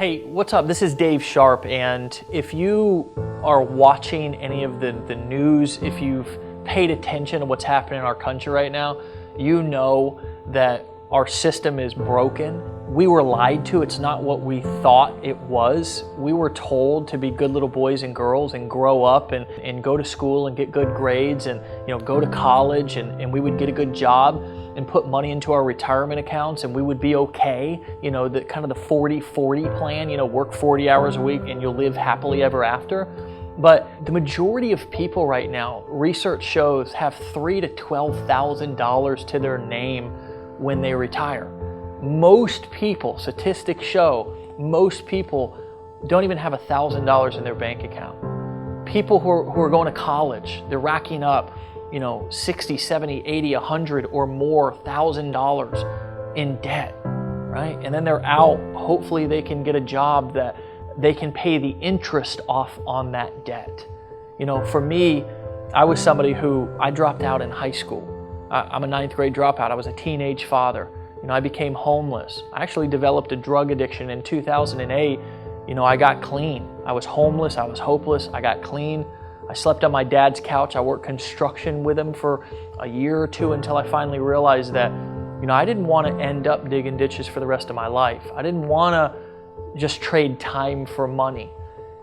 Hey, what's up? This is Dave Sharpe, and if you are watching any of the news, if you've paid attention to what's happening in our country right now, you know that our system is broken. We were lied to. It's not what we thought it was. We were told to be good little boys and girls and grow up and go to school and get good grades and go to college and we would get a good job and put money into our retirement accounts and we would be okay. The kind of the 40-40 plan, work 40 hours a week and you'll live happily ever after. But the majority of people right now, research shows, have $3,000 to $12,000 to their name when they retire. Most people, statistics show, most people don't even have $1,000 in their bank account. People who are going to college, they're racking up, $60, $70, $80, $100 or more $1,000 in debt, right? And then they're out. Hopefully they can get a job that they can pay the interest off on that debt. For me, I was somebody who I dropped out in high school. I'm a 9th grade dropout. I was a teenage father. I became homeless. I actually developed a drug addiction in 2008. I got clean. I was homeless. I was hopeless. I got clean. I slept on my dad's couch. I worked construction with him for a year or two until I finally realized that, I didn't want to end up digging ditches for the rest of my life. I didn't want to just trade time for money.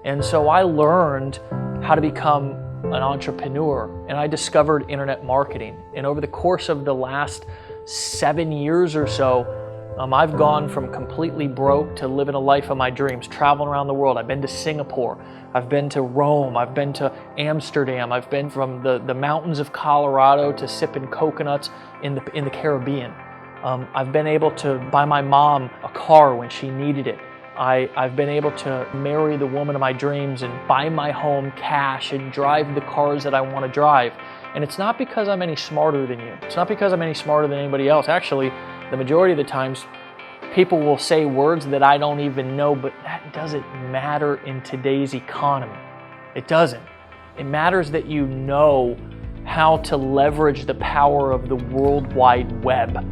And so I learned how to become an entrepreneur, and I discovered internet marketing. And over the course of the last 7 years or so, I've gone from completely broke to living a life of my dreams, traveling around the world. I've been to Singapore, I've been to Rome, I've been to Amsterdam, I've been from the mountains of Colorado to sipping coconuts in the Caribbean. I've been able to buy my mom a car when she needed it. I've been able to marry the woman of my dreams and buy my home cash and drive the cars that I want to drive. And it's not because I'm any smarter than you. It's not because I'm any smarter than anybody else. Actually, the majority of the times, people will say words that I don't even know, but that doesn't matter in today's economy. It doesn't. It matters that you know how to leverage the power of the World Wide Web.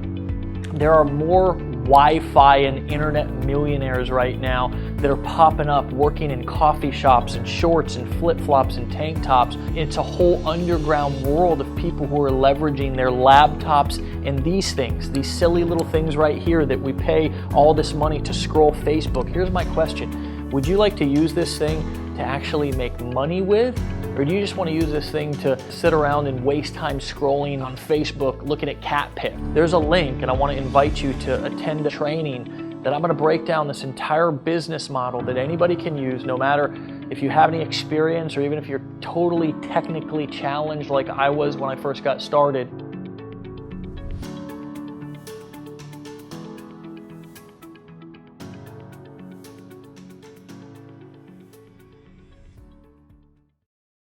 There are more Wi-Fi and internet millionaires right now that are popping up working in coffee shops and shorts and flip-flops and tank tops. It's a whole underground world of people who are leveraging their laptops and these things, these silly little things right here that we pay all this money to scroll Facebook. Here's my question. Would you like to use this thing to actually make money with? Or do you just want to use this thing to sit around and waste time scrolling on Facebook looking at cat pic? There's a link, and I want to invite you to attend a training that I'm going to break down this entire business model that anybody can use, no matter if you have any experience or even if you're totally technically challenged like I was when I first got started.